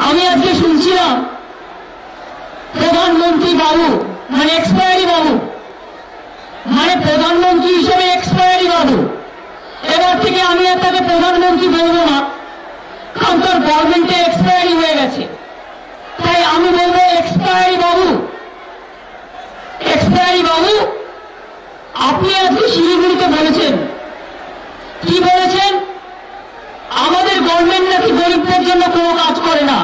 আমি আজকে শুনছিলাম প্রধানমন্ত্রী বাবু মানে এক্সপায়ারি বাবু, মানে প্রধানমন্ত্রী হিসেবে এক্সপায়ারি বাবু। এবার থেকে আমি আর তাকে প্রধানমন্ত্রী বলবো না, কারণ তার গভর্নমেন্টে এক্সপায়ারি হয়ে গেছে। তাই আমি বলবো এক্সপায়ারি বাবু, এক্সপায়ারি বাবু, আপনি আজকে শিলিগুড়িতে বলেছেন, কি বলেছেন? আমাদের গভর্নমেন্ট নাকি গরিবদের জন্য কোনো কাজ করে না।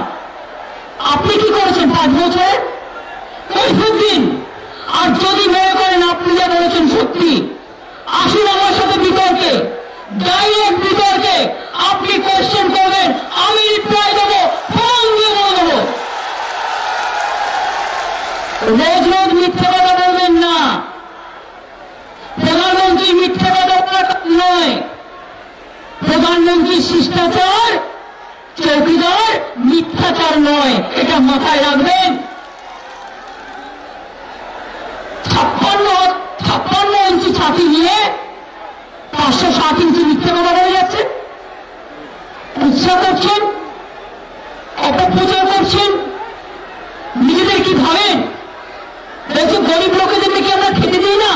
আপনি কি করেছেন 5 বছরে? কৈফিয়ত দিন। আর যদি মনে করেন আপনি যা বলেছেন সত্যি, আসুন আমার সাথে বিতর্কে, ডাইরেক্ট বিতর্কে। আপনি কোয়েশ্চেন করবেন, আমি রিপ্লাই দেবো, ফোন দিয়ে বলে দেবো। রোজ রোজ মিথ্যে কথা বলবেন না। প্রধানমন্ত্রী মিথ্যে কথা বলার নয়, প্রধানমন্ত্রী শিষ্টাচার, চৌকিদার মিথ্যাচার নয়, এটা মাথায় রাখবেন। 56 ইঞ্চি ছাতি নিয়ে 560 ইঞ্চি মিথ্যে কথা বলে যাচ্ছে, উৎসাহ করছেন, অপপ্রচার করছেন। নিজেদের কি ভাবেন? বলছে গরিব লোকেদের নাকি আমরা খেতে দিই না।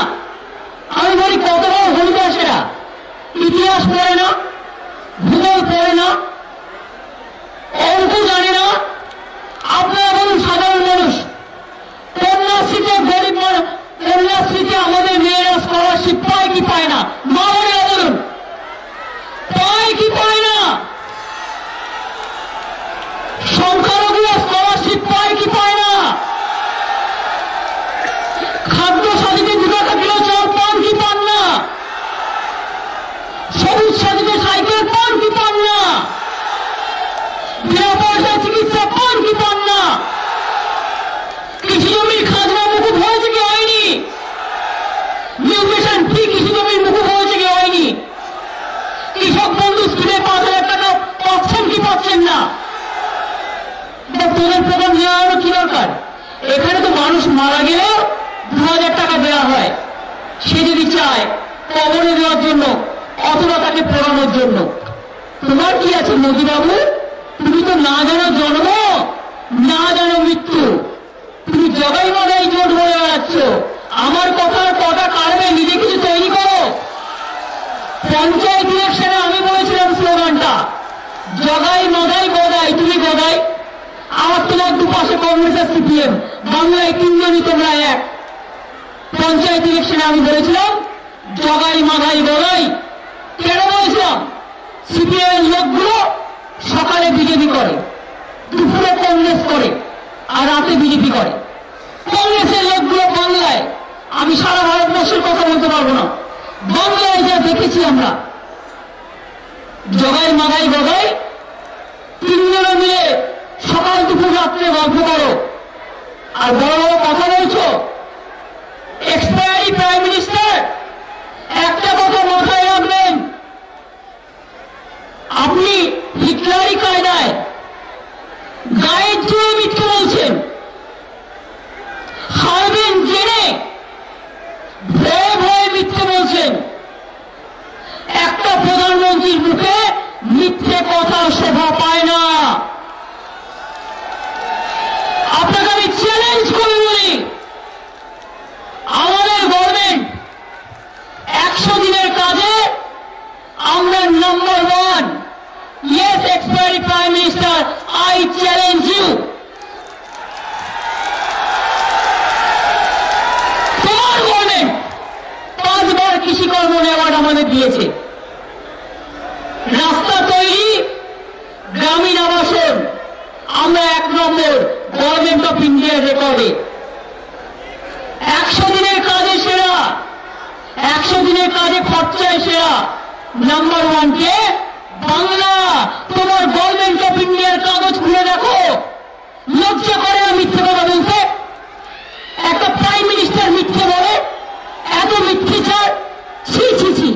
আমি বলি কত বড় হরিদাসেরা, ইতিহাস পড়ে না, ভূগোল পড়ে না, অঙ্ক জানে না। আপনারা বলুন সাধারণ মানুষ, কন্যাশ্রীতে গরিব কন্যাশ্রীতে আমাদের মেয়েরা স্কলারশিপ পায় কি পায় না? মা বোনেরা বলুন, পায় কি পায় না? সংখ্যালঘুরা স্কলারশিপ পায় কি পায় না? খাদ্য সাথীতে 2 টাকা কিলো চাল পান কি পান না? সবুজ সাথীতে সাইকেল পান কি পান না? বিনা পয়সায় চিকিৎসা পান কি পান না? কৃষি জমির খাজনা মুকুব হয়েছে কি হয়নি? নিউট্রিশন ফ্রি কৃষি জমির মুকুব হয়েছে কি হয়নি? কৃষক বন্ধু স্কিমে 5,000 টাকা পাচ্ছেন কি পাচ্ছেন না? তোদের প্রোগ্রাম নেওয়ার কি দরকার? এখানে তো মানুষ মারা গেলেও 2,000 টাকা দেওয়া হয়, সে যদি চায় কবরে দেওয়ার জন্য অথবা তাকে পড়ানোর জন্য। তোমার কি আছে মোদী বাবু? তুমি তো না জানো জন্ম, না জানো মৃত্যু। তুমি জগাই মাগাই জোট বলে বেড়াচ্ছ। আমার কথার কটা কাটবে, নিজে কিছু তৈরি করো। পঞ্চায়েত ইলেকশনে আমি বলেছিলাম স্লোগানটা, জগাই মাগাই গদাই। তুমি গদাই, আমার তোমার দুপাশে কংগ্রেস আর সিপিএম, বাংলায় 3 জনই তোমরা এক। পঞ্চায়েত ইলেকশনে আমি বলেছিলাম জগাই মাগাই গদাই। কেন বলেছিলাম? সিপিএম লোকগুলো সকালে বিজেপি করে, দুপুরে কংগ্রেস করে, আর রাতে বিজেপি করে। কংগ্রেসের লোকগুলো বাংলায়, আমি সারা ভারতবর্ষের কথা বলতে পারবো না, বাংলায় যা দেখেছি আমরা, জগাই মাগাই গদাই 3 জনে মিলে সকাল দুপুর রাত্রে গল্প করো আর বড় বড় কথা বলছো। এক্সপায়ারি প্রাইম মিনিস্টার, একটা কথা মাথায় রাখবেন, আপনি হিটলারি কায়দায় গায়ের জোরে মিথ্যে বলছেন, হারবেন জেনে ভয়ে ভয়ে মিথ্যে বলছেন। একটা প্রধানমন্ত্রীর মুখে মিথ্যে কথা শোভা পায় না। আপনাকে আমি চ্যালেঞ্জ করে বলি, আমাদের গভর্নমেন্ট 100 দিনের কাজে আমরা number 1। Yes expiry prime minister, I challenge you. তোমার গভর্নমেন্ট 5 বার কৃষিকর্ম অ্যাওয়ার্ড আমাদের দিয়েছে। রাস্তা তৈরি, গ্রামীণ আবাসন, আমরা 1 নম্বর গভর্নমেন্ট অফ ইন্ডিয়ার রেকর্ডে। 100 দিনের কাজে সেরা, 100 দিনের কাজে খরচায় সেরা, নাম্বার 1 কে? বাংলা। তোমার গভর্নমেন্ট অফ ইন্ডিয়ার কাগজ খুলে দেখো, লজ্জা করে না মিথ্যে কথা বলতে? একটা প্রাইম মিনিস্টার মিথ্যে বলে, এত মিথ্যেচার, ছি ছি ছি,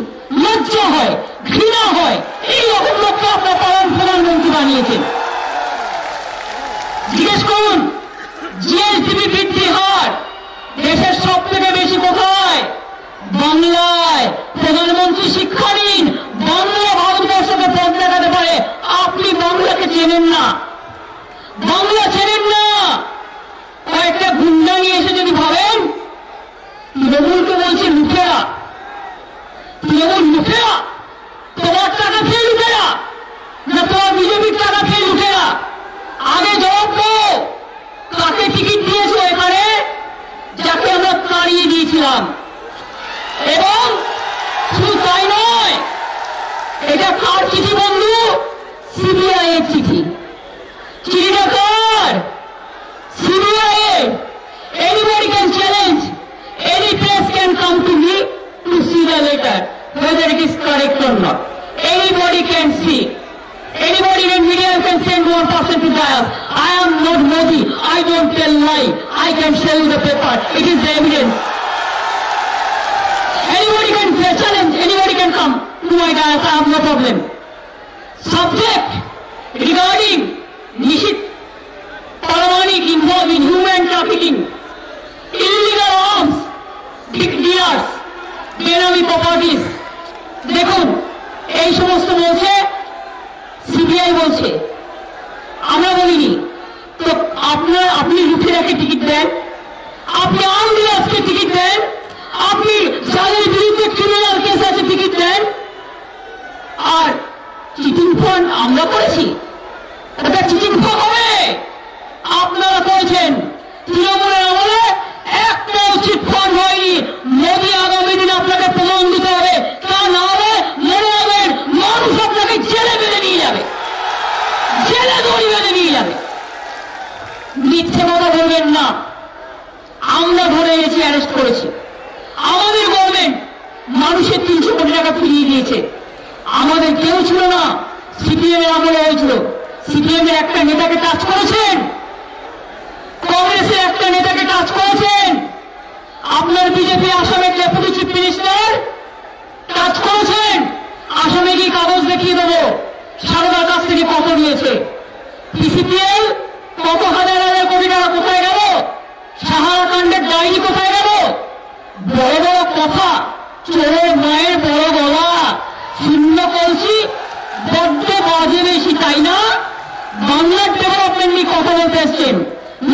লজ্জা হয়, ঘৃণা হয়। এই রকম লোককে আপনার প্রধানমন্ত্রী বানিয়েছেন। জিজ্ঞেস করুন, জিএসডিপি বৃদ্ধি হার দেশের সব থেকে বেশি কোথায়? বাংলায়। প্রধানমন্ত্রী শিক্ষা নিন, বাংলা ভারতবর্ষকে পথ দেখাতে পারে। আপনি বাংলাকে চেনেন না, বাংলা ছেড়েন না। কয়েকটা গুন্ডা নিয়ে এসে যদি ভাবেন তৃণমূলকে বলছে লুটেরা, তৃণমূল লুটেরা, তোমার টাকা খেয়ে লুটেরা না তোমার বিজেপির টাকা খেয়ে লুটেরা? আগে জবাব দাও, কাকে টিকিট দিয়েছো এখানে, যাকে আমরা তাড়িয়ে দিয়েছিলাম? এবং শুধু তাই নয়, এটা কার চিঠি বন্ধু? সিবিআই এর চিঠি। চিঠিটা কার? সিবিআই এর। Anybody can challenge, any press can come to me to see the letter, whether it is correct or not. Anybody can see. Anybody in media can send one person to bias. I am not Modi. I don't tell lie. I can show you the paper. It is the evidence. Anybody can challenge. Anybody can come to my bias. I have no problem. Subject regarding Nishit Paramanik involved in human trafficking, illegal arms, big dealers, benami properties. দেখুন, এই সমস্ত বলছে CBI, বলছে, আমরা বলিনি তো। আপনি লুটেরাকে ticket দেন, আপনি আর্মডিলার্সকে টিকিট দেন, আপনি যাদের বিরুদ্ধে ক্রিমিনাল কেস আছে টিকিট দেন। আর চিটিং ফান্ড আমরা করেছি, এটা চিটিং ফান্ড হবে? আপনারা করেছেন। তৃণমূলের আমলে একটাও চিট ফান্ড হয়নি। মোদী আগামী দিন আপনাকে প্রমাণ দিতে হবে, তা না হলে মনে রাখবেন মানুষ আপনাকে জেলে বেঁধে নিয়ে যাবে, জেলে দড়ি বেঁধে নিয়ে যাবে। মিথ্যে কথা বলবেন না। আমরা ধরে এনেছি, অ্যারেস্ট করেছি। আমাদের গভর্নমেন্ট মানুষের 300 কোটি টাকা ফিরিয়ে দিয়েছে। আমাদের কেউ ছিল না, সিপিএম এর আমলে হয়েছিল। সিপিএম এর একটা নেতাকে টাচ করেছেন, কংগ্রেসের একটা নেতাকে টাচ করেছেন, আপনার বিজেপি আসামের ডেপুটি চিফ মিনিস্টার টাচ করেছেন। আসামে কি কাগজ দেখিয়ে দেবো সারদার কাছ থেকে কত নিয়েছে? পিসিপিএল কত হাজার হাজার কোটি টাকা কোথায় গেল? সাহারা কাণ্ডের ডায়েরি কোথায় গেল? বড় বড় কথা, চোরের মায়ের বড় গলা, শূন্য কলসি, বড্ড বাজে বেশি, তাই না? বাংলার ডেভেলপমেন্ট নিয়ে কথা বলতে এসছেন।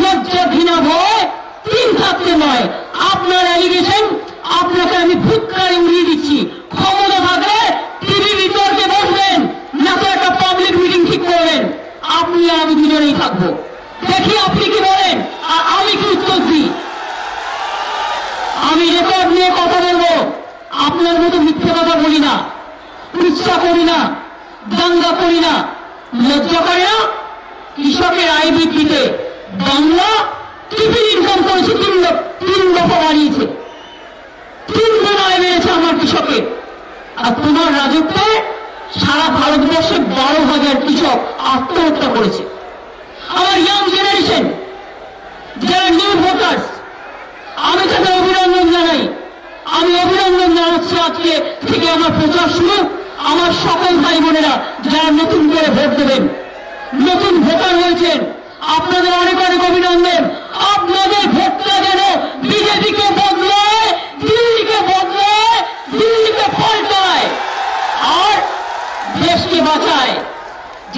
লজ্জা ঘৃণা ভয় তিন থাকতে নয়। আপনার অ্যালিগেশন, আপনাকে আমি ভুতকারে উড়িয়ে দিচ্ছি। ক্ষমতা থাকলে টিভি বিতর্কে বসবেন, না তো একটা পাবলিক মিটিং ঠিক করবেন। আপনি আমি দুজনেই থাকবো, দেখি আপনি কি বলেন আর আমি কি উত্তর দিই। আমি রেকর্ড নিয়ে কথা বলবো, আপনার মতো মিথ্যে কথা বলি না, ইচ্ছা করি না, দাঙ্গা করি না। লজ্জা করে না? কৃষকের আয় বৃদ্ধিতে বাংলা টিভি ইনকাম করেছে, 3 দফা বাড়িয়েছে, 3 গুণ আয় বেড়েছে আমার কৃষকের। আর তোমার রাজত্বে সারা ভারতবর্ষে 12,000 কৃষক আত্মহত্যা করেছে। আমার ইয়াং জেনারেশন যারা নিউ ভোটার্স, আমি তাদের অভিনন্দন জানাই। আমি অভিনন্দন জানাচ্ছি আজকে থেকে আমার প্রচার শুরু। আমার সকল ভাই বোনেরা যারা নতুন করে ভোট দেবেন, নতুন ভোটার হয়েছেন, আপনাদের অনেক অনেক অভিনন্দন। আপনাদের ভোটটা যেন বিজেপিকে বদলায়, দিল্লিকে বদলায়, দিল্লিকে পাল্টায় আর দেশকে বাঁচায়।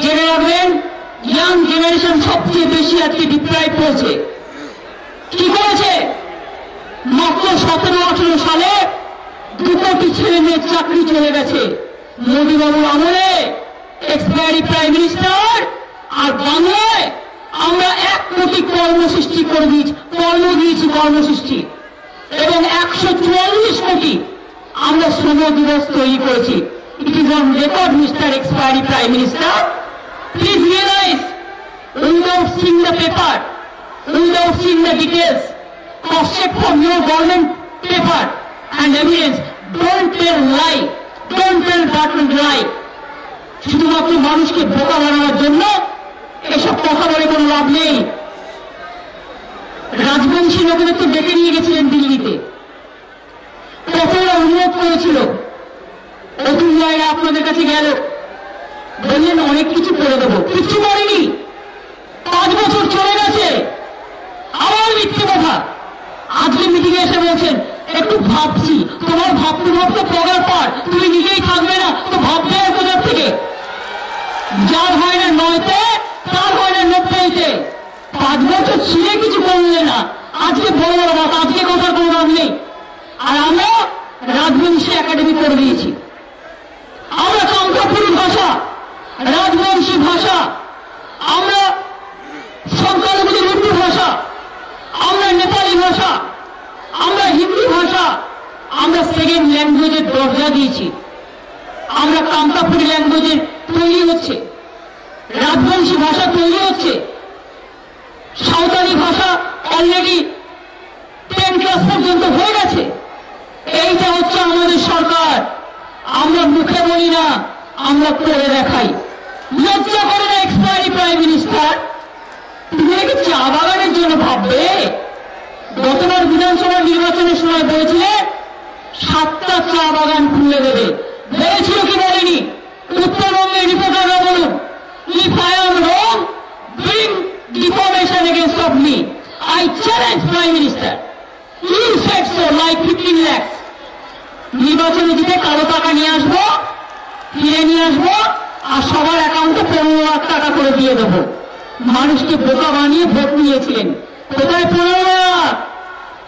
জেনে রাখবেন, ইয়াং জেনারেশন সবচেয়ে বেশি আজকে ডিপ্রাইভ হয়েছে। কি করেছে? মাত্র 17-18 সালে 2 কোটি ছেলে মেয়ের চাকরি চলে গেছে মোদী বাবুর আমলে, এক্সপায়ারি প্রাইম মিনিস্টার। আর বাংলায় আমরা 1 কোটি কর্মসৃষ্টি করে দিয়েছি, কর্মসৃষ্টি, এবং 144 কোটি আমরা শ্রম দিবস তৈরি করেছি। It is on record, mister expiry prime minister. Please realise, without seeing the paper, without seeing the details, cross-check from your government paper and evidence. Don't tell lie, don't tell battle lie. শুধুমাত্র মানুষকে বোকা বানানোর জন্য এসব কথা বলে কোনো লাভ নেই। রাজবংশী লোকেদের তো ডেকে নিয়ে গেছিলেন দিল্লিতে, কতটা অনুরোধ করেছিল, অতুল রায়রা আপনাদের কাছে গেল, বললেন অনেক কিছু করে দেবো, কিছু করেনি। 5 বছর চলে গেছে, আবার মিথ্যে কথা। আজকে মিটিং এ এসে বলছেন একটু ভাবছি। তোমার ভাবতে ভাবতে পগার পার, তুমি নিজেই থাকবে না তো ভাববে কোথার থেকে? যার হয় না 9তে, তার হয় না 90 রাজনীতিতে 5 বছর ছিঁড়ে কিছু করলে না, আজকে বড় বড় কথা, আজকে কথার কোনো দাম নেই। আর আমরা রাজবংশী একাডেমি করে দিয়েছি। আমরা কামতাপুরী ভাষা, রাজবংশী ভাষা, আমরা সংখ্যালঘুদের উর্দু ভাষা, আমরা নেপালি ভাষা, আমরা হিন্দি ভাষা, আমরা সেকেন্ড ল্যাঙ্গুয়েজের দরজা দিয়েছি। আমরা কামতাপুরী ল্যাঙ্গুয়েজের তৈরি হচ্ছে, রাজবংশী ভাষা তৈরি হচ্ছে, সাঁওতালি ভাষা অলরেডি 10 ক্লাস পর্যন্ত হয়ে গেছে। এইটা হচ্ছে আমাদের সরকার। আমরা মুখে বলি না, আমরা করে দেখাই। লজ্জা করে না এক্সপায়ারি প্রাইম মিনিস্টার? তুমি নাকি চা বাগানের জন্য ভাববে? গতবার বিধানসভা নির্বাচনের সময় বলেছিলে 7টা চা বাগান খুলে দেবে, বলেছিল কি বলেনি? উত্তরবঙ্গের রিপোর্টাররা বলুন, if I am wrong, bring defamation against of me. I challenge Prime Minister. You said so, like 15 lakhs. নির্বাচনে জিতে কারো টাকা নিয়ে আসবো, ফিরে নিয়ে আসবো, আর সবার অ্যাকাউন্টে 15 লাখ টাকা করে দিয়ে দেবো। মানুষকে বোকা বানিয়ে ভোট নিয়েছিলেন। কোথায় 15 লাখ?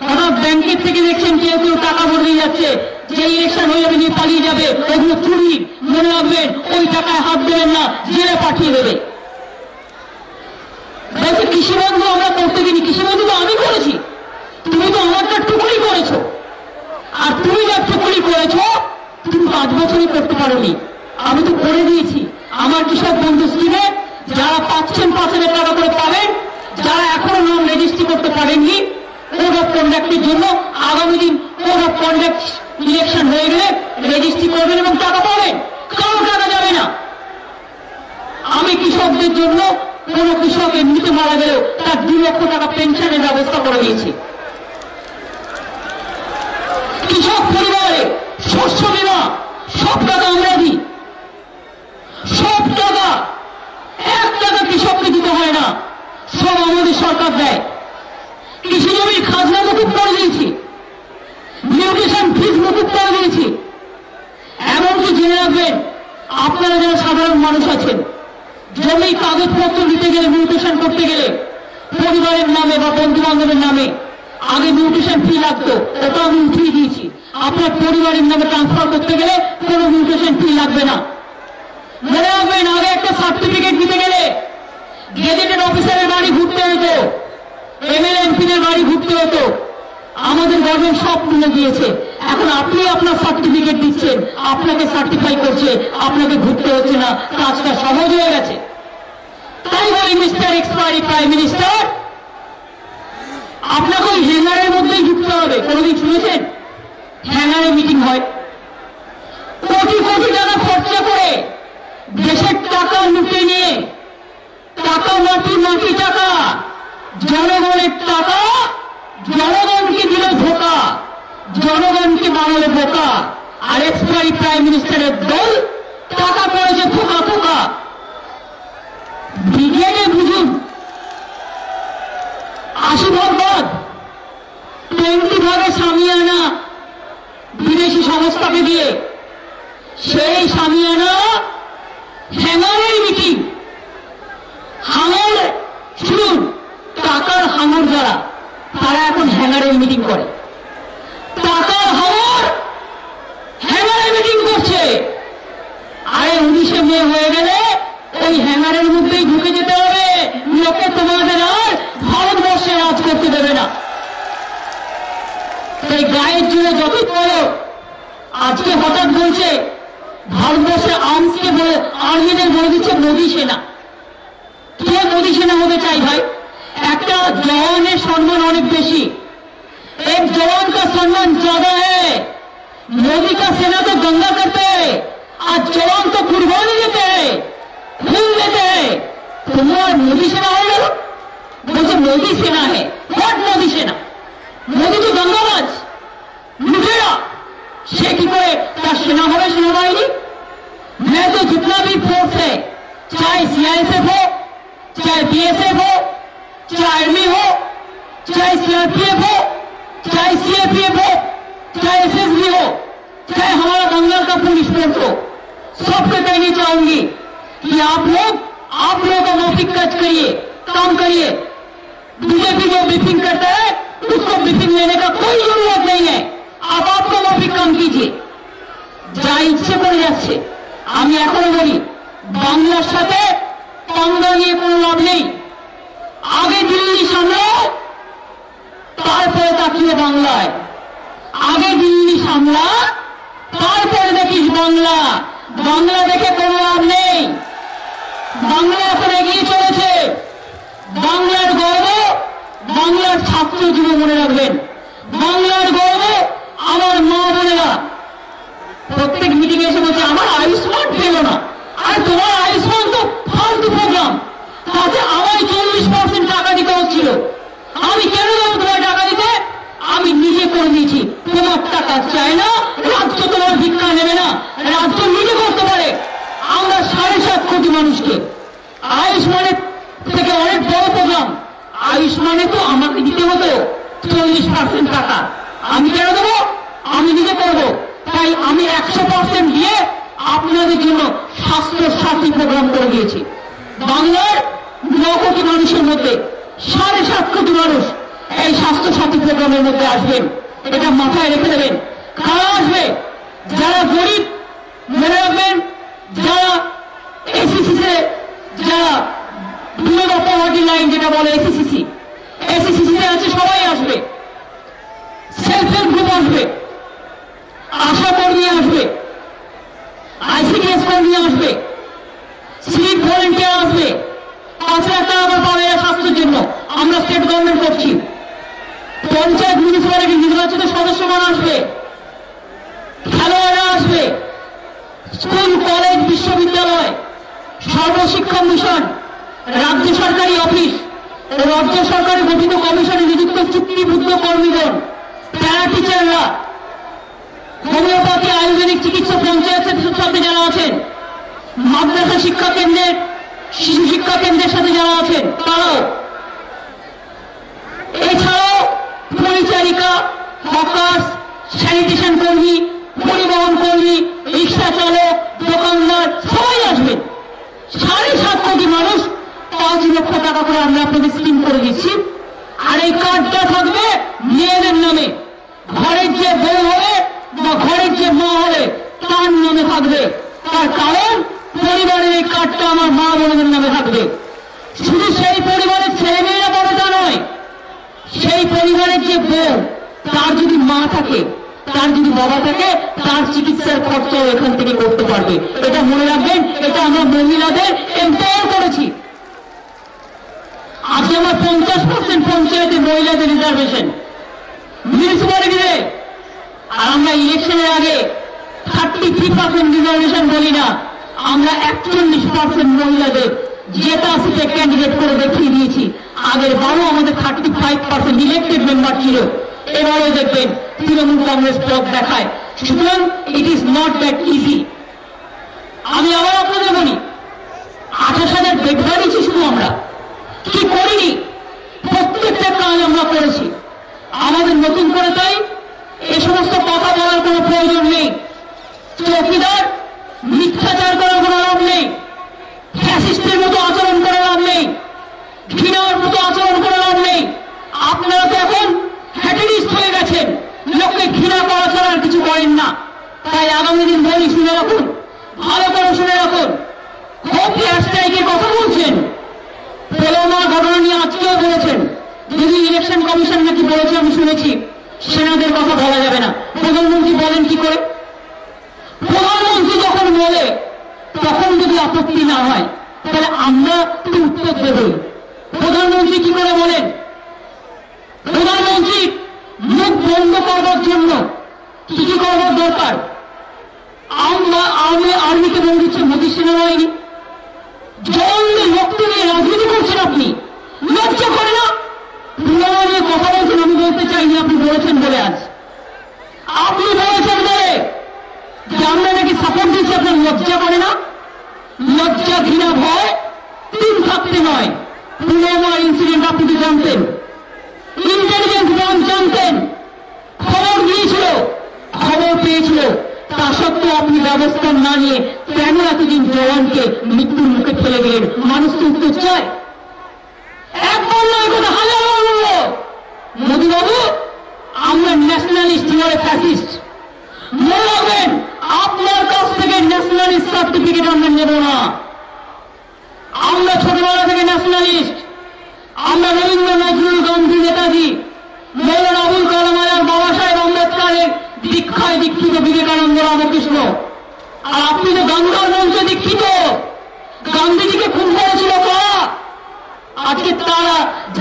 হঠাৎ ব্যাংকের থেকে দেখছেন কেউ কেউ টাকা ভরে যাচ্ছে, যে ইলেকশন হয়ে যাবে নিয়ে পালিয়ে যাবে, ওগুলো চুরি। মনে রাখবেন, ওই টাকায় হাত দেবেন না, জেলে পাঠিয়ে দেবে। বলছে কৃষি বন্ধু আমরা করতে দিনি। কৃষি বন্ধু তো আমি করেছি, তুমি তো আমারটা টুকরি করেছো। আর তুমি যা টুকরি করেছো তুমি 5 বছরই করতে পারোনি, আমি তো করে দিয়েছি। আমার কৃষক বন্ধু স্কিমে যারা পাচ্ছেন 5,000 টাকা করে পাবেন, যারা এখনো নাম রেজিস্ট্রি করতে পারেননি কোড অফ কন্ডাক্টের জন্য, আগামী দিন কোড অফ কন্ডাক্ট ইলেকশন হয়ে গেলে রেজিস্ট্রি করবেন এবং টাকা পাবেন। কারো টাকা যাবে না। আমি কৃষকদের জন্য কোন কৃষক এমনিতে মারা গেলেও তার 2 লক্ষ টাকা পেনশনের ব্যবস্থা করে দিয়েছি। কৃষক পরিবারে শস্য বীমা সব টাকা আমরা দিই, সব টাকা, 1 টাকা কৃষককে দিতে হয় না, সব আমাদের সরকার দেয়। কৃষি জমির খাজনা মুকুব করে দিয়েছি, মিউটেশন ফিস মুকুব করে দিয়েছি। এমনকি জেনে রাখবেন, আপনারা যারা সাধারণ মানুষ আছেন, জমির কাগজপত্র দিতে গেলে, মিউটেশন করতে গেলে পরিবারের নামে বা বন্ধু বান্ধবের নামে আগে মিউটেশন ফি লাগতো, ওটা আমি উঠিয়ে দিয়েছি। আপনার পরিবারের নামে ট্রান্সফার করতে গেলে কোনো মিউটেশন ফি লাগবে না। মনে রাখবেন, আগে একটা সার্টিফিকেট দিতে গেলে গেজেটেড অফিসারের বাড়ি ঘুরতে হতো, এমএলএ এমপিদের বাড়ি ঘুরতে হতো। আমাদের গভর্নমেন্ট সব তুলে দিয়েছে। এখন আপনি আপনার সার্টিফিকেট দিচ্ছেন, আপনাকে সার্টিফাই করছে, আপনাকে ঘুরতে হচ্ছে না, কাজটা সহজ হয়ে গেছে। তাই বলি মিস্টার এক্সপায়ারি প্রাইম মিনিস্টার, আপনাকে ওই হ্যাঙ্গারের মধ্যেই ঢুকতে হবে। কোনদিন শুনেছেন হ্যাঙ্গারে মিটিং হয়? কোটি কোটি টাকা খরচা করে দেশের টাকা লুটে নিয়ে, টাকা মাটি টাকা, জনগণের টাকা, জনগণকে দিল ধোকা, জনগণকে বানালে বোকা। আর এক্সপায়ারি প্রাইম মিনিস্টারের দল টাকা পড়েছে থোকা থোকা। ব্রিগেডে বুঝুন 80 ভাগ বাদ, 20 ভাগে সামিয়ানা বিদেশি সংস্থাকে দিয়ে, সেই সামিয়ানা হ্যাঙ্গারের মিটিং। হাঙর শুনুন, টাকার হাঙর যারা, তারা এখন হ্যাঙ্গারের মিটিং করে। টাকার হাঙর হ্যাঙ্গারের মিটিং করছে। আরে 19শে মে হয়ে গেলে ওই হ্যাঙ্গারের মধ্যেই ঢুকে যেতে হবে, লোকে তোমাদের আর ভারতবর্ষে রাজ করতে দেবে না। তাই গায়ের জুড়ে যতই বলো, আজকে হঠাৎ বলছে ভারতবর্ষে আর্মসকে বলে, আর্মিদের বলে দিচ্ছে মোদী সেনা। কে মোদী সেনা হতে চাই ভাই? একটা জওয়ানের সম্মান অনেক বেশি। एक जवान का सम्मान ज्यादा है। मोदी का सेना तो दंगा करते हैं, आज जवान तो कुर्बानी देते हैं, खून देते हैं। तुम्हारा मोदी सेना हो गया, बोलते मोदी सेना है। व्हाट मोदी सेना? मोदी तो दंगाबाज, लुटेरा। সে কি করে তার সেনা হবে সেনাবাহিনী? मैं तो जितना भी फोर्स है, चाहे सीआईएसएफ हो, चाहे बीएसएफ हो, चाहे आर्मी हो, चाहे सीआरपीएफ हो, चाहे सीएपीएफ हो, चाहे एसएसबी हो, चाहे हमारा बंगाल का पुलिस फोर्स हो, सबको कहनी चाहूंगी कि आप लोग का माफिक कच करिए, काम करिए। बीजेपी जो ब्रीफिंग करता है उसको ब्रीफिंग लेने का कोई जरूरत नहीं है। आप आपको माफिक काम कीजिए। যা ইচ্ছে করে যাচ্ছে। আমি এখনো বলি বাংলার সাথে পাঙ্গা নিয়ে কোনো লাভ নেই। আগে দিল্লি সামলাও, তারপরে তাকিয়ে বাংলায়। আগে দিল্লি সামলা, তারপরে দেখিস বাংলা। বাংলা দেখে কোনো লাভ নেই। বাংলা এখন এগিয়ে চলেছে। বাংলার গর্ব বাংলার ছাত্র যুব মনে রাখবেন। বাংলার গর্ব আমার মা বোনেরা। প্রত্যেক মিটিং এসে বলছে আমার আয়ুষ্মান পেল না। আর তোমার আয়ুষ্মান তো ফালতু প্রোগ্রাম। তাতে আমায় 40% টাকা দিতে হচ্ছিল। আমি কেন দেবো তোমার টাকা দিতে? আমি নিজে করে দিয়েছি। তোমার টাকা চাই না, রাজ্য তোমার ভিক্ষা নেবে না, রাজ্য নিজে করতে পারে। আমরা 7.5 কোটি মানুষকে আয়ুষ্মানের থেকে অনেক বড় প্রোগ্রাম। আয়ুষ্মানে তো আমাকে দিতে হতো 40% টাকা। আমি কেন দেবো? আমি নিজে করবো। তাই আমি 100% দিয়ে আপনাদের জন্য স্বাস্থ্য সাথী প্রোগ্রাম করে দিয়েছি। বাংলার 9 কোটি মানুষের মধ্যে 7.5 কোটি মানুষ এই স্বাস্থ্য সাথী প্রোগ্রামের মধ্যে আসবেন। এটা মাথায় রেখে দেবেন। কারা আসবে? যারা গরিব, মনে রাখবেন, যারা এসিসিতে, যারা বিলো পভার্টি লাইন যেটা বলে এসিসিতে আছে, সবাই আসবে। সেলফ হেল্প গ্রুপ আসবে, আশা কর্মী আসবে, আইসিডিএস কর্মী আসবে, সিভিক ভলেন্টিয়ার আসবে। 5 লাখ টাকা করে পাবে স্বাস্থ্যের জন্য। আমরা স্টেট গভর্নমেন্ট করছি। পঞ্চায়েত মিউনিসিপ্যালিটি নির্বাচিত সদস্যগণ আসবে, খেলোয়াড়রা আসবে, স্কুল কলেজ বিশ্ববিদ্যালয়, সর্বশিক্ষা মিশন, রাজ্য সরকারি অফিস, রাজ্য সরকারি গঠিত কমিশনে নিযুক্ত চুক্তিবদ্ধ কর্মীগণ, প্যারা টিচাররা, হোমিওপ্যাথি আয়ুর্বেদিক চিকিৎসা পঞ্চায়েতের সাথে যারা আছেন, মাদ্রাসা শিক্ষা কেন্দ্রের, শিশু শিক্ষা কেন্দ্রের সাথে যারা আছেন তারাও। এছাড়াও পরিচারিকা, হকার্স, স্যানিটেশন কর্মী, পরিবহন কর্মী, রিক্সা চালক, দোকানদার সবাই আসবেন। 7.5 কোটি মানুষ 5 লক্ষ টাকা করে আমরা আপনাদের স্কিম করে দিচ্ছি। আর এই কার্ডটা থাকবে মেয়েদের নামে। ঘরের যে বউ হবে বা ঘরের যে মা হবে তার নামে থাকবে। তার কারণ পরিবারের এই কার্ডটা আমার মা বোনদের নামে থাকবে। শুধু সেই পরিবারের ছেলেমেয়েরা বড়টা নয়, সেই পরিবারের যে বউ, তার যদি মা থাকে, তার যদি বাবা থাকে, তার চিকিৎসার খরচাও এখান থেকে করতে পারবে। এটা মনে রাখবেন। এটা আমরা মহিলাদের এম্পাওয়ার করেছি। আজকে আমার 50% পঞ্চায়েতে মহিলাদের রিজার্ভেশন মিউনিসিপ্যালিটিতে। আর আমরা ইলেকশনের আগে 33% রিজার্ভেশন বলি না, আমরা 41% মহিলাদের জেতা সিটে ক্যান্ডিডেট করে দেখিয়ে দিয়েছি। আগের বারও আমাদের 35% ইলেক্টেড মেম্বার ছিল। এবারও দেখবেন তৃণমূল কংগ্রেস ব্লক দেখায়। সুতরাং it is not that easy. আমি আবার আপনাদের বলি, 28,000 বেড বাড়িয়েছি শুধু আমরা, কি করিনি? প্রত্যেকটা কাজ আমরা করেছি। আমাদের নতুন করে তাই এ সমস্ত কথা বলার কোনো প্রয়োজন নেই। চৌকিদার মিথ্যাচার করার কোনো লাভ নেই, ফ্যাসিস্টের মতো আচরণ করে লাভ নেই, ঘৃণার মতো আচরণ করে লাভ নেই। আপনারা তো এখন হ্যাটেরিস্ট হয়ে গেছেন, লোককে ঘৃণা করা ছাড়া আর কিছু করেন না। তাই আগামী দিন বলি, শুনে রাখুন, ভালো করে শুনে রাখুন। খুব এয়ার স্ট্রাইকের কথা বলছেন, পেলোমার ঘটনা নিয়ে আজকেও বলেছেন। যদি ইলেকশন কমিশন নাকি বলেছে, আমি শুনেছি সেনাদের কথা বলা যাবে না। প্রধানমন্ত্রী বলেন কি করে? প্রধানমন্ত্রী যখন বলে তখন যদি আপত্তি না হয় তাহলে আমরা তো উত্তর দেবই। প্রধানমন্ত্রী কি করে বলেন? প্রধানমন্ত্রী মুখ বন্ধ করবার জন্য কি কি করবার দরকার? আর্মিকে বলে দিচ্ছে মোদী সেনাবাহিনী। জঙ্গলে রক্ত নিয়ে রাজনীতি করছেন আপনি, লজ্জা করে না? পুলওয়ামা নিয়ে কথা বলছেন, আমি বলতে চাইনি আপনি বলেছেন বলে। আজ আপনি বলেছেন বলে যে আমরা নাকি সাপোর্ট দিচ্ছি, আপনার লজ্জা করে না? লজ্জা, ঘৃণা, ভয় 3 থাকতে নয়। পুলওয়ামা ইনসিডেন্ট আপনি তো জানতেন, ইন্টেলিজেন্স ব্রাঞ্চ জানতেন, খবর দিয়েছিল, খবর পেয়েছিল। তা সত্ত্বেও আপনি ব্যবস্থা না নিয়ে কেন এতদিন জওয়ানকে মৃত্যুর মুখে ফেলে গেলেন? মানুষ তো উত্তর চায়। মোদিবাবু আমরা ন্যাশনালিস্ট, ইউর ফ্যাসিস্ট। মনে রাখবেন আপনার কাছ থেকে ন্যাশনালিস্ট সার্টিফিকেট আমরা নেব না। আমরা ছোটবেলা থেকে ন্যাশনালিস্ট। আমরা রবীন্দ্র নজরুল, গান্ধী, নেতাজি, মৌলানা আবুল কালাম আজাদ, বাবা সাহেব আম্বেদকরের দীক্ষায় দীক্ষিত বিবেকানন্দ, রামকৃষ্ণ। আর আপনি তো গঙ্গার মঞ্চে দীক্ষিত। গান্ধীজিকে খুন করেছিল কারা? আজকে তারা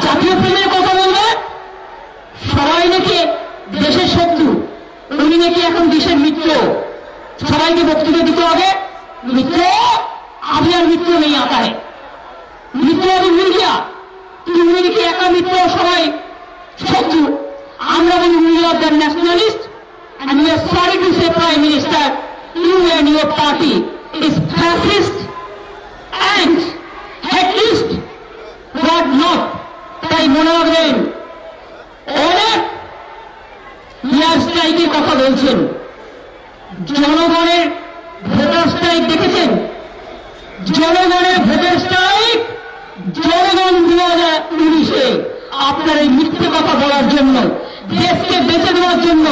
জাতীয় প্রেমের কথা বলবে। সবাই নাকি দেশের শত্রু, উনি নাকি এখন দেশের মিত্র। সবাইকে বক্তৃতা দিতে হবে মিত্র, अभी और मित्र नहीं आता है, मित्र अभी मिल गया। তুমি কি একা মিত্র, সবাই শত্রু? আমরা বলি we are the nationalist and we are sorry to say Prime Minister, you and your party is fascist and atheist, what not? তাই মনে রাখবেন অনেক ইয়ার স্ট্রাইকের কথা বলছেন। জনগণের ভোটার স্ট্রাইক দেখেছেন? জনগণের ভোটের স্ট্রাইক, জনগণ 2019-এ আপনার এই মিথ্যে কথা বলার জন্য, দেশকে বেঁচে দেওয়ার জন্য,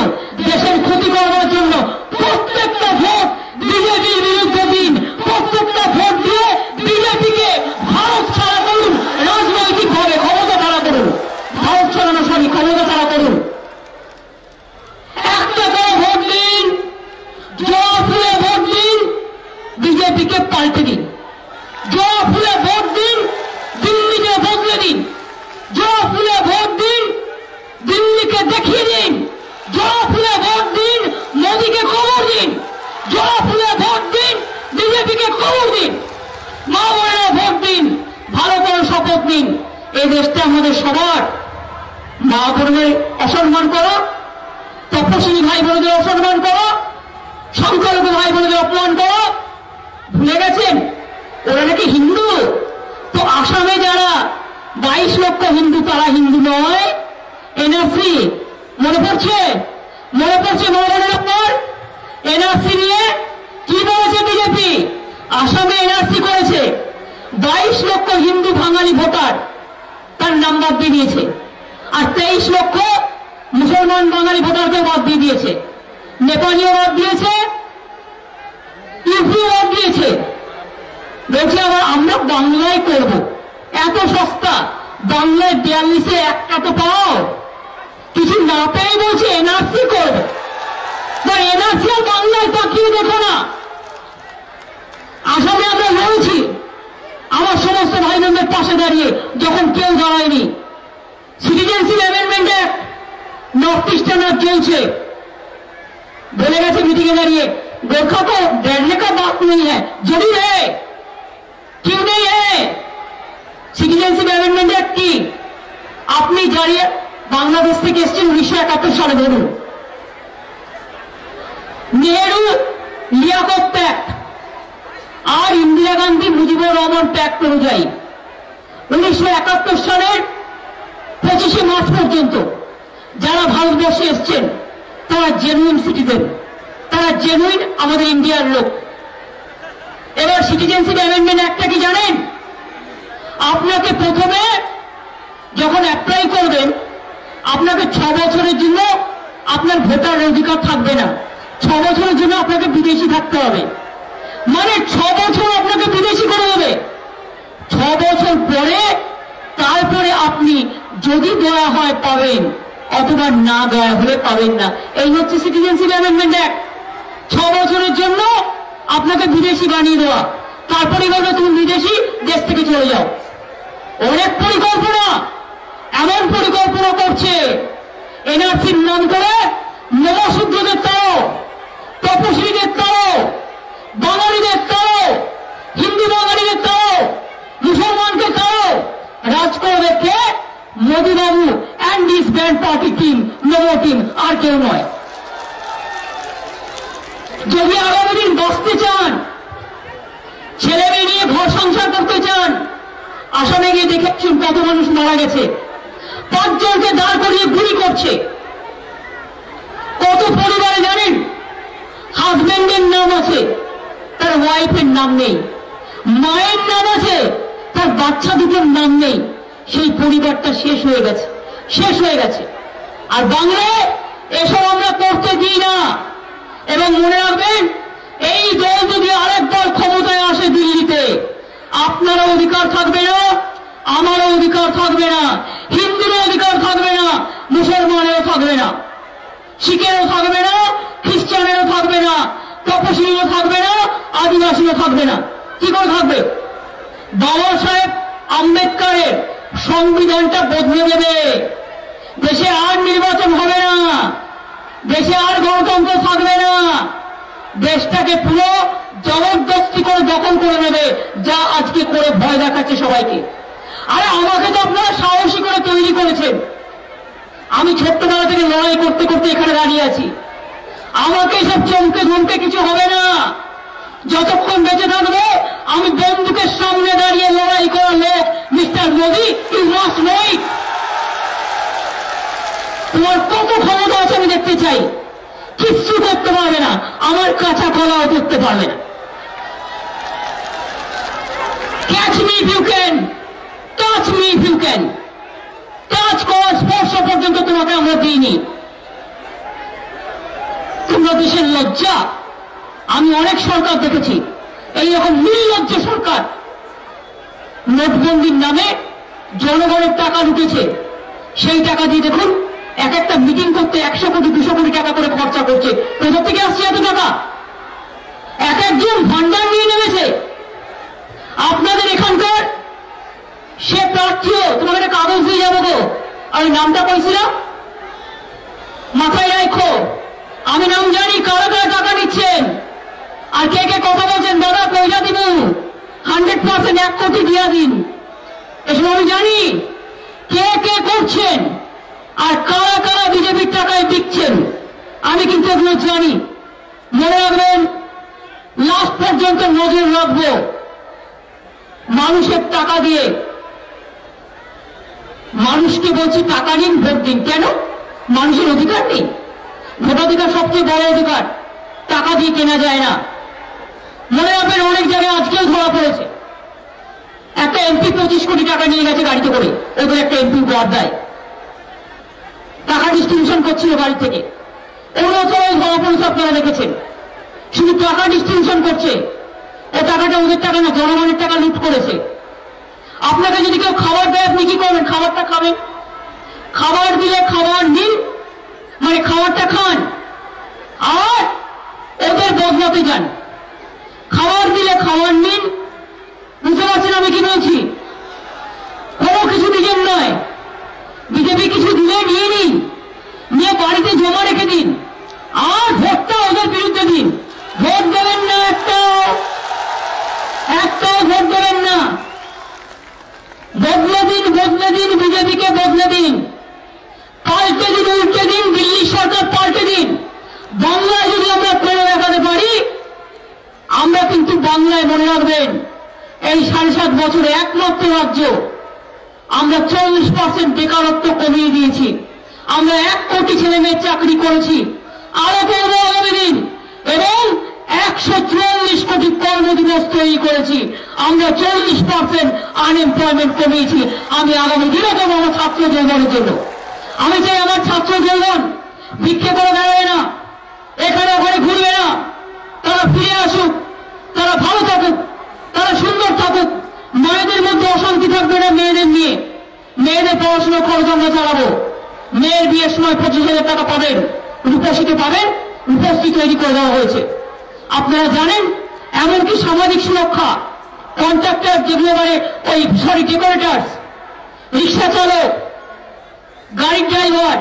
দেশের ক্ষতি করবার জন্য প্রত্যেকটা ভোট বিজেপির বিরুদ্ধে দিন। প্রত্যেকটা ভোট দিয়ে বিজেপিকে ভারত ছাড়া করুন, রাজনৈতিকভাবে ক্ষমতা ছাড়া করুন। ভারত ছাড়ানো সরি, ক্ষমতা ছাড়া করুন। একটা করে ভোট দিন, জবা ফুলে ভোট দিন, বিজেপিকে পাল্টে দিন। জবা ফুলে ভোট দিন, দিল্লিকে বদলে দিন। জবা ফুলে ভোট দিন, দিল্লিকে দেখিয়ে দিন। জবা ফুলে ভোট দিন, মোদীকে কবর দিন। জবা ফুলে ভোট দিন, বিজেপিকে কবর দিন। মা বোনেরা ভোট দিন, ভালো করে শপথ নিন। এই দেশটা আমাদের সবার। মা বোনের অসম্মান করো, তপস্বী ভাই বোনদের অসম্মান করো, সংখ্যালঘু ভাই বোনদের অপমান করো। ভুলে গেছেন ওরা নাকি হিন্দু? তো আসামে যারা 22 লক্ষ হিন্দু, তারা হিন্দু নয়। এনআরসি মনে পড়ছে? মনে পড়ছে মহারানের আপনার? এনআরসি নিয়ে কি বলেছে বিজেপি? আসামে এনআরসি করেছে, 22 লক্ষ হিন্দু বাঙালি ভোটার তার নাম বাদ দিয়ে দিয়েছে, আর 23 লক্ষ মুসলমান বাঙালি ভোটারকে বাদ দিয়ে দিয়েছে। নেপালিও বাদ দিয়েছে, ইউপিও বাদ দিয়েছে। বলছে আবার আমরা বাংলায় করব। এত সস্তা, বাংলায় 42-এ একটা তো পাও। কিছু না পেয়ে বলছে এনআরসি করবে। এনআরসি আর বাংলায় তাকিয়ে দেখো না। আসামে আমরা লড়েছি, আমার সমস্ত ভাই বোনদের পাশে দাঁড়িয়ে, যখন কেউ দাঁড়ায়নি। Citizenship amendment act north eastern আর চলছে। বলে গেছে মিটিংয়ে দাঁড়িয়ে, गोरखा को डरने का बात नहीं है, जरूर है। क्यों नहीं है? सिटीजनशिप अमेंडमेंट एक्ट की আপনি জারিয়ে বাংলাদেশ থেকে এসেছেন 1971 সালে। ধরুন নেহেরু লিয়াকত প্যাক্ট আর ইন্দিরা গান্ধী মুজিবুর রহমান প্যাক্ট অনুযায়ী 1971 সালের 25শে মার্চ পর্যন্ত যারা ভারতবর্ষে এসেছেন তারা জেনুইন সিটিজেন, তারা জেনুইন আমাদের ইন্ডিয়ার লোক। এবার সিটিজেনশিপ অ্যামেন্ডমেন্ট অ্যাক্টটা কি জানেন? আপনাকে প্রথমে যখন অ্যাপ্লাই করবেন, আপনাকে 6 বছরের জন্য আপনার ভোটার অধিকার থাকবে না। 6 বছরের জন্য আপনাকে বিদেশি থাকতে হবে। মানে 6 বছর আপনাকে বিদেশি করে দেবে। 6 বছর পরে তারপরে আপনি যদি দেওয়া হয় পাবেন, অথবা না দেওয়া হলে পাবেন না। এই হচ্ছে সিটিজেনশিপ অ্যামেন্ডমেন্ট অ্যাক্ট। 6 বছরের জন্য আপনাকে বিদেশি বানিয়ে দেওয়া, তারপরে বলবে তুমি বিদেশি, দেশ থেকে চলে যাও। অনেক পরিকল্পনা, এমন পরিকল্পনা করছে এনআরসির নাম করে নবশূদ্রদের তাও, তপশিলীদের তাও, বাঙালিদের তাও, হিন্দু বাঙালিদের তাও, মুসলমানকে তাও রাজ করবে কে? মোদিবাবু and his band party team, নবো টিম, আর কেউ নয়। যদি আগামী দিন বাঁচতে চান, ছেলে মেয়ে নিয়ে ঘর সংসার করতে চান, আসামে গিয়ে দেখেছেন কত মানুষ মারা গেছে। 5 জনকে দাঁড় করিয়ে গুলি করছে। কত পরিবারে জানেন হাজব্যান্ডের নাম আছে, তার ওয়াইফের নাম নেই, মায়ের নাম আছে, তার বাচ্চা দুটোর নাম নেই। সেই পরিবারটা শেষ হয়ে গেছে, শেষ হয়ে গেছে। আর বাংলায় এসব আমরা করতে দিই না। এবং মনে রাখবেন, এই দল যদি আরেক দল ক্ষমতায় আসে দিল্লিতে, আপনারও অধিকার থাকবে না, আমারও অধিকার থাকবে না, হিন্দুরও অধিকার থাকবে না, মুসলমানেরও থাকবে না, শিখেরও থাকবে না, খ্রিস্টানেরও থাকবে না, তপশিলীরও থাকবে না, আদিবাসীরও থাকবে না। কি করে থাকবে? বাবা সাহেব আম্বেদকরের সংবিধানটা বদলে দেবে। দেশে আর নির্বাচন হবে না, দেশে আর গণতন্ত্র থাকবে না, দেশটাকে পুরো জবরদস্তি করে দখল করে নেবে, যা আজকে করে ভয় দেখাচ্ছে সবাইকে। আরে আমাকে তো আপনারা সাহসী করে তৈরি করেছেন। আমি ছোট্টবেলা থেকে লড়াই করতে করতে এখানে দাঁড়িয়ে আছি। আমাকে সব চমকে ধমকে কিছু হবে না। যতক্ষণ বেঁচে থাকবে আমি বন্দুকের সামনে দাঁড়িয়ে লড়াই করার লোক। Mister Modi, you must know it. তোমার কত ক্ষমতা আছে আমি দেখতে চাই। কিচ্ছু করতে পারবে না, আমার কাঁচা কলাও করতে পারবে না। Catch me if you can, touch me if you can. Touch করার স্পর্শ পর্যন্ত তোমাকে আমরা দিইনি। তোমরা দেশের লজ্জা। আমি অনেক সরকার দেখেছি, এইরকম নির্লজ্জ সরকার। নোটবন্দির নামে জনগণের টাকা লুটেছে। সেই টাকা দিয়ে দেখুন এক একটা মিটিং করতে 100 কোটি 200 কোটি টাকা করে খরচা করছে। কোথা থেকে আসছে এত টাকা? এক একজন ভান্ডার নিয়ে নেমেছে। আপনাদের এখানকার সে প্রার্থীও, তোমাকে একটা কাগজ দিয়ে যাবো গো, আমি নামটা কইছিলাম, মাথায় রাখো। আমি নাম জানি কারা কারা টাকা নিচ্ছেন, আর কে কে কথা বলছেন। দাদা পয়সা দিব 100%, 1 কোটি দিয়া দিন, এসব আমি জানি কে কে করছেন আর কারা কারা বিজেপির টাকায় দিচ্ছেন। আমি কিন্তু এগুলো জানি। মনে রাখবেন, লাস্ট পর্যন্ত নজর রাখবো। মানুষের টাকা দিয়ে, মানুষকে বলছি টাকা নিন, ভোট দিন। কেন? মানুষের অধিকার নেই? ভোটাধিকার সবচেয়ে বড় অধিকার, টাকা দিয়ে কেনা যায় না। মনে রাখবেন, অনেক জায়গায় আজকেও ধরা পড়েছে। একটা এমপি 25 কোটি টাকা নিয়ে গেছে গাড়িতে করে, ওদের একটা এমপি উপহার দেয়। টাকা ডিস্ট্রিবিউশন করছিল বাড়ি থেকে, ওগুলো সবাই ধরা পড়েছে, আপনারা দেখেছেন। শুধু টাকা ডিস্ট্রিবিউশন করছে, ও টাকাটা ওদের টাকা না, জনগণের টাকা লুট করেছে। আপনাকে যদি কেউ খাবার দেয়, আপনি কি করবেন? খাবারটা খাবেন। খাবার দিলে খাবার নিন, মানে খাবারটা খান, আর ওদের বদলাতে যান। খাবার দিলে খাবার নিন। বুঝতে পারছেন আমি কি বলছি? কোনো কিছু নিজের নয়। বিজেপি কিছু দিলে নিয়ে নিন, নিয়ে বাড়িতে জমা রেখে দিন, আর ভোটটা ওদের বিরুদ্ধে দিন। ভোট দেবেন না, একটাও ভোট দেবেন না। বদলে দিন, বদলে দিন, বিজেপিকে বদলে দিন, পাল্টে দিন, উল্টে দিন, দিল্লি সরকার পাল্টে দিন। বাংলায় যদি আমরা করে দেখাতে পারি, আমরা কিন্তু বাংলায়, মনে রাখবেন, এই 7.5 বছরে একমাত্র রাজ্য আমরা 40% বেকারত্ব কমিয়ে দিয়েছি। আমরা 1 কোটি ছেলে মেয়ের চাকরি করেছি, আরো করবো আগামী দিন, এবং 144 কোটি কর্মদিবস তৈরি করেছি। আমরা 40% আনএমপ্লয়মেন্ট কমিয়েছি। আমি আগামী দিনে করবো আমার ছাত্র যৌবনের জন্য। আমি চাই আমার ছাত্র যৌবন ভিক্ষে করে বেড়াবে না, এখানে ওখানে ঘুরবে না, তারা ফিরে আসুক, তারা ভালো থাকুক, তারা সুন্দর থাকুক। মায়েদের মধ্যে অশান্তি থাকবে না মেয়েদের নিয়ে। মেয়েদের পড়াশোনা খরচ আমরা চালাবো। মেয়ের বিয়ের সময় 25,000 টাকা পাবেন, রূপশ্রীতে পাবেন, রূপশ্রী তৈরি করে দেওয়া হয়েছে। আপনারা জানেন, এমনকি সামাজিক সুরক্ষা, কন্ট্রাক্টর যেগুলো মানে ডেকোরেটার্স, রিক্সা চালক, গাড়ির ড্রাইভার,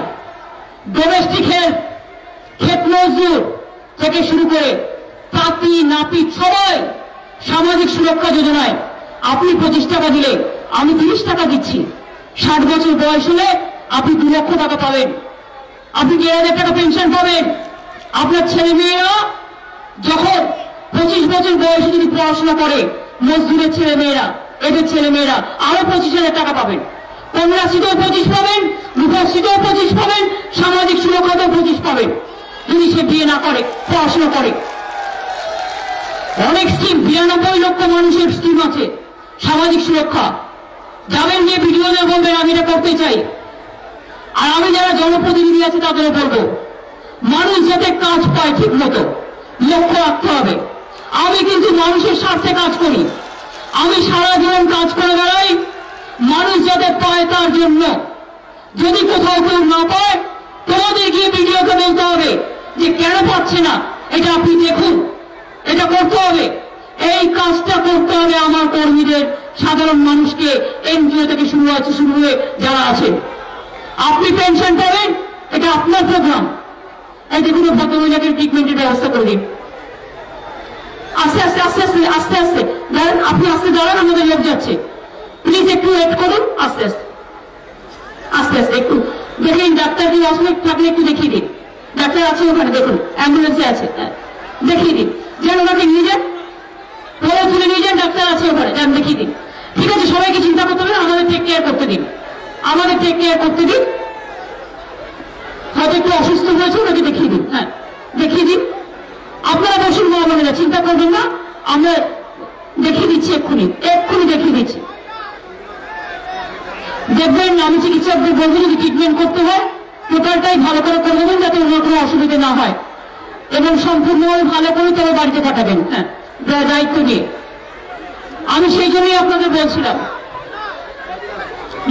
ডোমেস্টিক হেল্প, ক্ষেত মজদুর থেকে শুরু করে তাঁতি নাপিত সবাই সামাজিক সুরক্ষা যোজনায় আপনি 25 টাকা দিলে আমি 30 টাকা দিচ্ছি। 60 বছর বয়স হলে আপনি 2 লক্ষ টাকা পাবেন, আপনি 1,000 টাকা পেনশন পাবেন। আপনার ছেলে মেয়েরা যখন 25 বছর বয়সে যদি পড়াশোনা করে, মজদুরের ছেলে মেয়েরা, এদের ছেলে মেয়েরা আরো 25,000 টাকা পাবেন। কন্যাশ্রীতেও 25 পাবেন, রূপশ্রীতেও 25 পাবেন, সামাজিক সুরক্ষাতেও 25 পাবেন, যদি সে বিয়ে না করে, পড়াশোনা করে। অনেক স্কিম, 92 লক্ষ মানুষের স্কিম আছে সামাজিক সুরক্ষা। যাবেন, গিয়ে ভিডিও বলবেন আমি এটা করতে চাই। আর আমি যারা জনপ্রতিনিধি আছে তাদেরও বলবো, মানুষ যাতে কাজ পায় ঠিক মতো লক্ষ্য রাখতে হবে। আমি কিন্তু মানুষের স্বার্থে কাজ করি, আমি সারা জীবন কাজ করে বেড়াই মানুষ যাতে পায় তার জন্য। যদি কোথাও কেউ না পায়, তোমাদের গিয়ে ভিডিওকে বলতে হবে যে কেন পাচ্ছে না, এটা আপনি দেখুন, এটা করতে হবে। এই কাজটা করতে হবে আমার কর্মীদের, সাধারণ মানুষকে, এনজিও থেকে শুরু হয়ে যারা আছে। আপনি পেনশন পাবেন, এটা আপনার প্রোগ্রাম। এই যে কোনো ভদ্রমহিলাকে ট্রিটমেন্টের ব্যবস্থা করে দিন। আস্তে আস্তে আস্তে আস্তে আস্তে আস্তে দাঁড়ান, আপনি আস্তে দাঁড়ান, আমাদের লোক যাচ্ছে, প্লিজ একটু ওয়েট করুন। আস্তে আস্তে আস্তে আস্তে একটু দেখে নিন, ডাক্তার কি আসলে থাকলে একটু দেখিয়ে দিন। ডাক্তার আছে ওখানে, দেখুন অ্যাম্বুলেন্সে আছে, দেখিয়ে দিন। যেন ওনাকে নিয়ে যান, পরে তুলে নিয়ে যান, ডাক্তার আছে ওখানে, যান দেখিয়ে দিন। ঠিক আছে, সবাইকে চিন্তা করতে হবে না, আমাদের টেক কেয়ার করতে দিন, আমাদের টেক কেয়ার করতে দিন। হয়তো একটু অসুস্থ হয়েছে, ওনাকে দেখিয়ে দিন। হ্যাঁ, দেখিয়ে দিন। আপনারা বসুন, মা বোনেরা চিন্তা করবেন না, আমরা দেখিয়ে দিচ্ছি, এক্ষুনি এক্ষুনি দেখিয়ে দিচ্ছি। দেখবেন আমি চিকিৎসকদের বলবো যদি ট্রিটমেন্ট করতে হয় টোটালটাই ভালো করে করে দেবেন, যাতে ওনার কোনো অসুবিধা না হয়, এবং সম্পূর্ণভাবে ভালো করে তবে বাড়িতে পাঠাবেন। হ্যাঁ, দায়িত্ব নিয়ে। আমি সেই জন্যই আপনাদের বলছিলাম,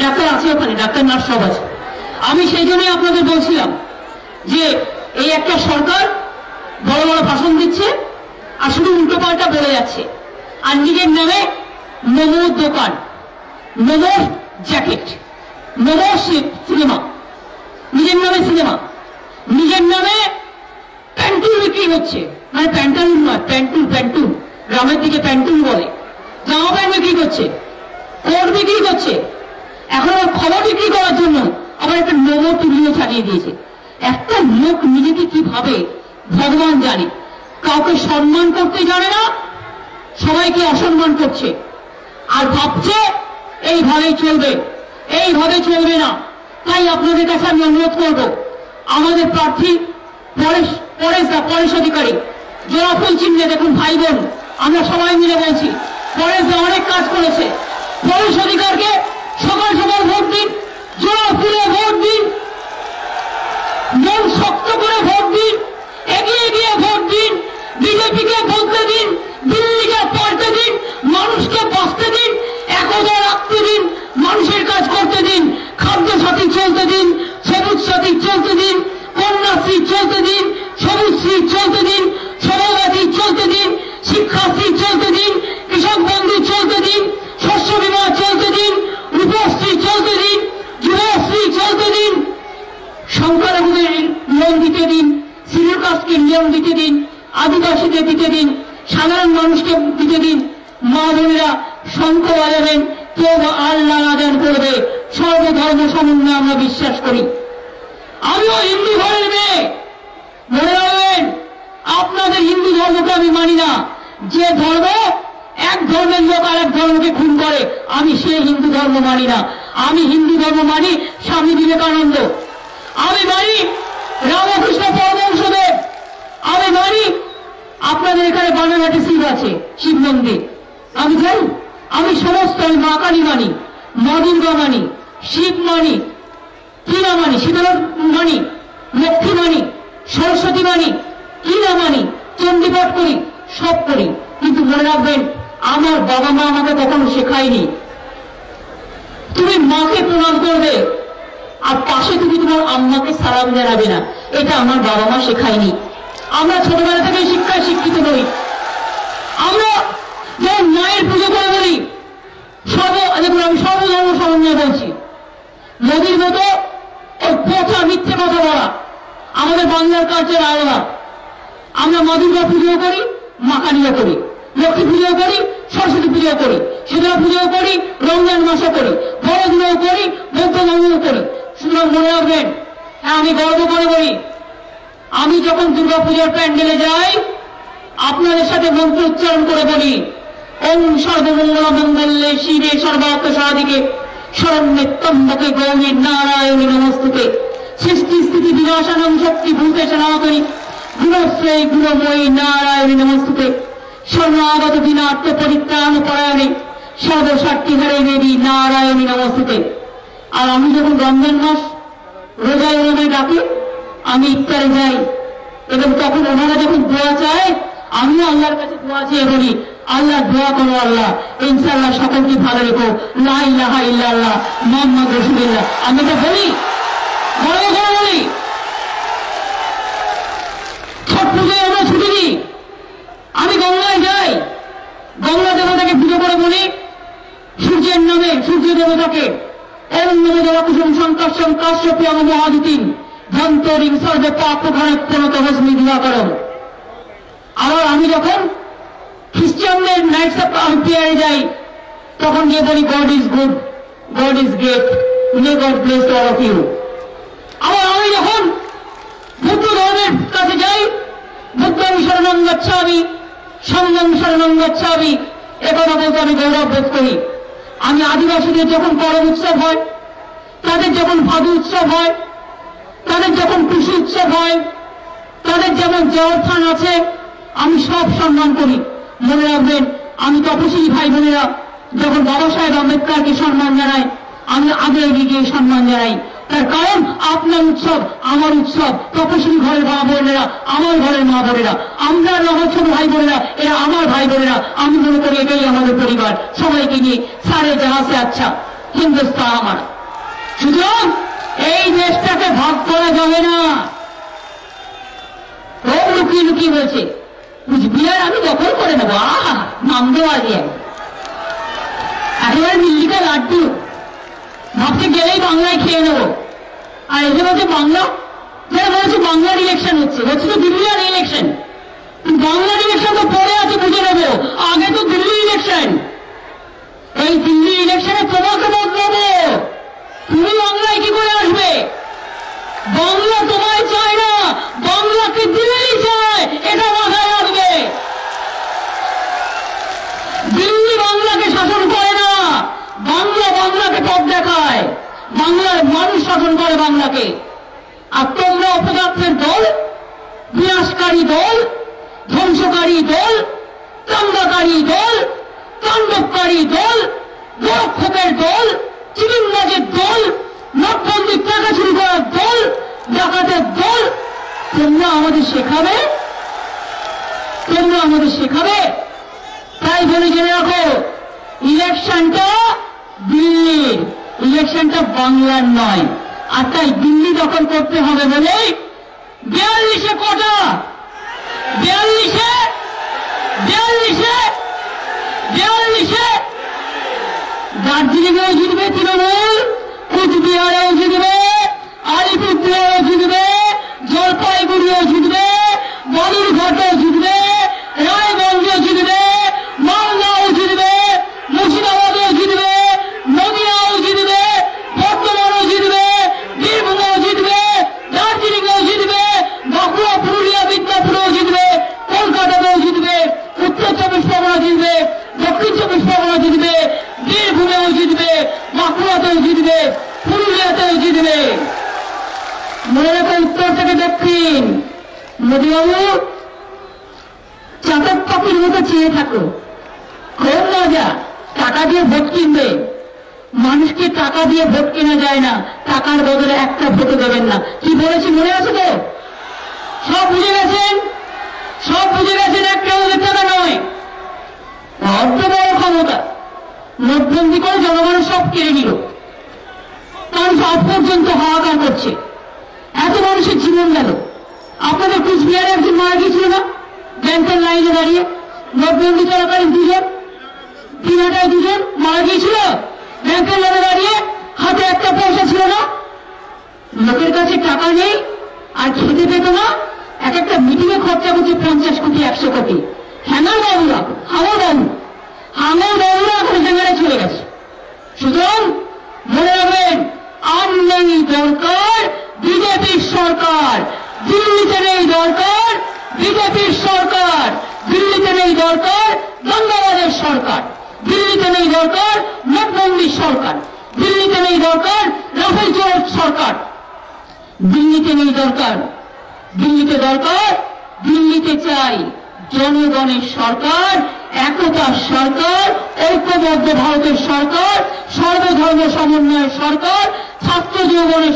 ডাক্তার আছে ওখানে, ডাক্তার নার্স সব আছে। আমি সেই জন্যই আপনাদের বলছিলাম যে এই একটা সরকার বড় বড় ভাষণ দিচ্ছে আর শুধু উল্টো পাল্টা বলে যাচ্ছে, আর নিজের নামে মোমোর দোকান, মোমোর জ্যাকেট, মোমো সিনেমা, নিজের নামে সিনেমা, নিজের নামে প্যান্টুল বিক্রি হচ্ছে, মানে প্যান্টালুন নয়, প্যান্টুল, প্যান্টুল গ্রামের দিকে প্যান্টুল বলে। জামা প্যান্ট বিক্রি করছে, কোট বিক্রি করছে, এখন আবার খবর বিক্রি করার জন্য আবার একটা মোমো তুলিও ছাড়িয়ে দিয়েছে। একটা লোক নিজেকে কি ভাবে ভগবান জানে, কাউকে সম্মান করতে জানে না, সবাইকে অসম্মান করছে, আর ভাবছে এইভাবেই চলবে, এইভাবে চলবে না। তাই আপনাদের কাছে আমি অনুরোধ করব, আমাদের প্রার্থী পরেশ অধিকারী, জোড়া ফুল চিহ্নে দেখুন ভাই বোন, আমরা সবাই মিলে বলছি, পরেশ অনেক কাজ করেছে। পরেশ অধিকারকে সকাল সকাল ভোট দিন, জোড়া ফুলে ভোট দিন, মন শক্ত করে ভোট দিন, এগিয়ে গিয়ে ভোট দিন, বিজেপিকে বলতে দিন, দিল্লিকে পাল্টে দিন, মানুষকে বাঁচতে দিন, একতা রাখতে দিন, মানুষের কাজ করতে দিন, খাদ্য সাথী চলতে দিন, সবুজ সাথী চলতে দিন, কন্যাশ্রী চলতে দিন, সবুজশ্রী চলতে দিন, সমাজবাদী চলতে দিন, শিক্ষাশ্রী চলতে দিন, কৃষক বন্ধু চলতে দিন, শস্য বীমা চলতে দিন, রূপশ্রী চলতে দিন, যুবশ্রী চলতে দিন, সংখ্যালঘুদের লোন দিতে দিন, সিনিয়র কাস্টকে নিয়ম দিতে দিন, আদিবাসীদের দিতে দিন, সাধারণ মানুষকে দিতে দিন। মা বোনেরা শঙ্খ বাজাবেন, কেউ আল্লাহ আদান করবে, সর্বধর্ম সমন্বয়ে আমরা বিশ্বাস করি। আমিও হিন্দু ঘরের মেয়ে, মনে রাখবেন আপনাদের হিন্দু ধর্মকে আমি মানি না। যে ধর্ম এক ধর্মের লোক আর এক ধর্মকে খুন করে, আমি সেই হিন্দু ধর্ম মানি না। আমি হিন্দু ধর্ম মানি স্বামী বিবেকানন্দ, আমি মানি রামকৃষ্ণ পরমহংসদেব, আমি মানি আপনাদের এখানে বানারহাটে শিব আছে, শিব মন্দির আমি জানি, আমি সমস্ত, আমি মা কালী মানি, মা দুর্গা মানি, শিব মানি, কি না মানি, শীতলা মানি, লক্ষ্মী মানি, সরস্বতী মানি, কি না মানি, চণ্ডীপাঠ করি, সব করি। কিন্তু মনে রাখবেন আমার বাবা মা আমাকে কখনো শেখায়নি তুমি মাকে প্রণাম করবে আর পাশে তুমি তোমার আম্মাকে সালাম জানাবে না, এটা আমার বাবা মা শেখায়নি। আমরা ছোটবেলা থেকে শিক্ষায় শিক্ষিত নই। আমরা যেমন মায়ের পুজো করে বলি, দেখুন আমি সর্বধর্ম সমন্বয় বলছি, মোদির মতো ওই পচা মিথ্যে কথা বলা আমাদের বাংলার কালচার আলাদা। আমরা মা দুর্গা পুজো করি, মা কালীও করি, লক্ষ্মী পুজো করি, সরস্বতী পুজো করি, শীতলা পুজো করি, রমজান মাসও করি, বড়দিনও করি, বৌদ্ধ ধর্মও করি। সুতরাং মনে রাখবেন, আমি গর্ব করে বলি, আমি যখন দুর্গা পূজার প্যান্ডেলে যাই আপনাদের সাথে মন্ত্র উচ্চারণ করে বলি, ওম সর্বমঙ্গল মঙ্গলে শিবে সর্বার্থ সাধিকে শরণ্যে ত্র্যম্বকে গৌরী নারায়ণী নমস্তুতে সৃষ্টি স্থিতি বিনাশানং শক্তি ভূতে সনাতনী গুণশ্রী গুণময়ী নারায়ণী নমস্তুতে শরণাগত দিনার্থ পরিত্রাণ পরায়ণে সর্বশক্তি হরে দেবী নারায়ণী নমস্তুতে। আর আমি যখন রমজান মাস রোজায় ওনাদের ডাকি, আমি ইফতারে যাই, এবং তখন ওনারা যখন দোয়া চায় আমিও আল্লাহর কাছে দোয়া চেয়ে বলি, আল্লাহ দোয়া করো, আল্লাহ ইনশাআল্লাহ সকলকে ভালো রেখো, লা ইলাহা ইল্লাল্লাহ মুহাম্মদ রাসূলুল্লাহ। আমি তো বলি, বড় করে বলি। ছট পুজোয় আমরা ছুটি দিই, আমি গঙ্গায় যাই, গঙ্গা দেবতাকে পুজো করে বলি সূর্যের নামে, সূর্য দেবতাকে এর নামে দেওয়া কুসুম সংকর্ষণ কাশ্যপিয়াম মহাদিতিন ধন্তরিং সর্বে পাপ ঘনত্বনত হস্মি দিবাকরম। আবার আমি যখন খ্রিস্টানদের নাইটস অফ প্রেয়ারে যাই তখন গিয়ে বলি God is good, God is great, may God bless all of you. আবার আমি যখন বুদ্ধ ধর্মের কাছে যাই, বুদ্ধং শরণং গচ্ছামি সঙ্গং শরণং গচ্ছামি, একথা বলতে আমি গৌরব বোধ করি। আমি আদিবাসীদের যখন করম উৎসব হয়, তাদের যখন ভাদু উৎসব হয়, তাদের যখন কৃষি উৎসব হয়, তাদের যেমন জয়স্থান আছে, আমি সব সম্মান করি। মনে রাখবেন, আমি তপশিলি ভাই বোনেরা যখন বাবা সাহেব আম্বেদকরকে সম্মান জানাই, আমি আগে এগিয়ে সম্মান জানাই। তার কারণ আপনার উৎসব আমার উৎসব, তপশিলি ঘরের মা বোনেরা আমার ঘরের মা বোনেরা, আমরা আমার ছোট ভাই বোনেরা এরা আমার ভাই বোনেরা। আমি মনে করি এটাই আমাদের পরিবার, সবাইকে নিয়ে সারে জাহাজে আচ্ছা হিন্দুস্তান আমার। সুতরাং এই দেশটাকে ভাগ করা যাবে না। ও লুকিয়ে লুকিয়ে বলছে কুচবিহার আমি দখল করে নেবো, আহা নাম দেওয়া দিয়ে একেবারে দিল্লিকা লাড্ডু ভাবছে গেলেই বাংলায় খেয়ে নেবো। আর এদের হচ্ছে বাংলা, যারা বলেছে বাংলার ইলেকশন হচ্ছে, হচ্ছে তো দিল্লির ইলেকশন। বাংলার ইলেকশন তো পরে আছে, বুঝে নেবো, আগে তো দিল্লি ইলেকশন। এই দিল্লি ইলেকশনে তোমাকে ভোট দেবো, তুমি বাংলায় কি করে আসবে? বাংলা তোমায় চায় না, বাংলাকে দিল্লি চায়, এটা মাথায় রাখবে। দিল্লি বাংলাকে শাসন করে না, বাংলা বাংলাকে পথ দেখায়, বাংলার মানুষ শাসন করে বাংলাকে। আর তোমরা অপদার্থের দল, বিনাশকারী দল, ধ্বংসকারী দল, দাঙ্গাকারী দল, তাণ্ডবকারী দল, গোরক্ষকের দল, চিটিংবাজের দল, নোটবন্দির টাকা চুরি করার দল, ডাকাতের দল, তোমরা আমাদের শেখাবে, তোমরা আমাদের শেখাবে। তাই বলে জেনে রাখো, ইলেকশনটা দিল্লির, ইলেকশনটা বাংলার নয়। আর তাই দিল্লি দখল করতে হবে বলে 42-এ কটা, 42-এ দার্জিলিংয়েও জিতবে তৃণমূল, কুচবিহারেও জিতবে, আলিপুরদুয়ারেও জিতবে, জলপাইগুড়িও জিতবে, বালুরঘাটেও জিতবে, রায়গঞ্জেও জিতবে, মালদাও জিতবে, মুর্শিদাবাদেও জিতবে, নদিয়াও জিতবে, বর্ধমানও জিতবে, বীরভূমেও জিতবে, দার্জিলিংয়েও জিতবে, বাঁকুড়া, পুরুলিয়া, বিদ্যাপুরেও জিতবে, কলকাতাতেও জিতবে, উত্তর চব্বিশ পরগনা জিতবে, দক্ষিণ চব্বিশ পরগনা জিতবে, বীরভূমেও জিতবে, বাঁকুড়াতেও জিতবে, পুরুলিয়াতেও জিতবে। মনে রাখো, উত্তর থেকে দক্ষিণ। মোদীবাবু চাতক পাখির মতো চেয়ে থাকো, খুব মজা। টাকা দিয়ে ভোট কিনবে, মানুষকে টাকা দিয়ে ভোট কেনা যায় না, টাকার বদলে একটা ভোট দেবেন না। কি বলেছি মনে আছে তো? সব বুঝে গেছেন, সব বুঝে গেছেন। একটা ওদের টাকা নয়, অর্ধ বড় ক্ষমতা। নোটবন্দি করে জনগণের সব কেড়ে নিল, মানুষ আজ পর্যন্ত হাহাকার করছে, এত মানুষের জীবন গেল। আপনাদের কুচবিহারে একজন মারা গিয়েছিল না, ব্যাংকের লাইনে দাঁড়িয়ে, নোটবন্দি চলাকালীন দিনহাটায় দুজন মারা গিয়েছিল, ব্যাংকের লাইনে দাঁড়িয়ে, হাতে একটা পয়সা ছিল না, লোকের কাছে টাকা নেই আর খেতে পেত না, এক একটা মিটিংয়ে খরচা করছে 50 কোটি 100 কোটি। হ্যাঙ্গার বাবুরা, হাঙর বাবুরা এখন হ্যাঙ্গারে চলে গেছে। সুতরাং মনে রাখবেন, আর নেই দরকার বিজেপির সরকার, দিল্লিতে নেই দরকার বিজেপির সরকার, দিল্লিতে নেই দরকার দাঙ্গাবাজের সরকার, দিল্লিতে নেই দরকার নোটবন্দির সরকার, দিল্লিতে নেই দরকার রাফেল চোর সরকার, দিল্লিতে নেই দরকার। দিল্লিতে দরকার, দিল্লিতে চাই জনগণের সরকার, একতার সরকার, ঐক্যবদ্ধ ভারতের সরকার, সর্বধর্ম সমন্বয়ের সরকার, ছাত্র যৌবনের